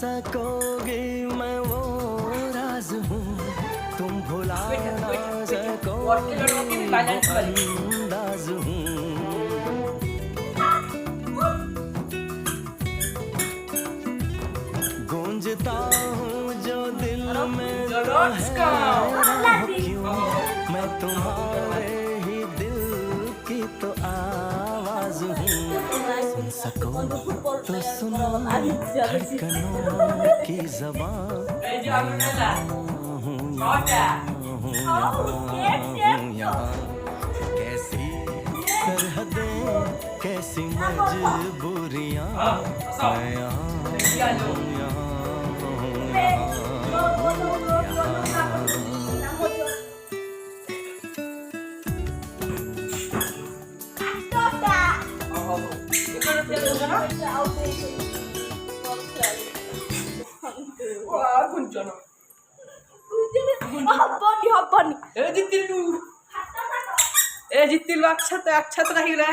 सकोगी मैं वो राज हूँ तुम भुला ना सकोगी वो अंदाज हूँ गूंजता हूँ जो दिल में तो है क्यों मैं तुम्हारे ही दिल की तो आवाज हूँ सुन सको तो सुनो धड़कनों की ज़बान हूँ यहाँ कैसी सरहदें कैसी मजबूरियाँ मैं यहाँ জিতিল একসাথে রাহি রে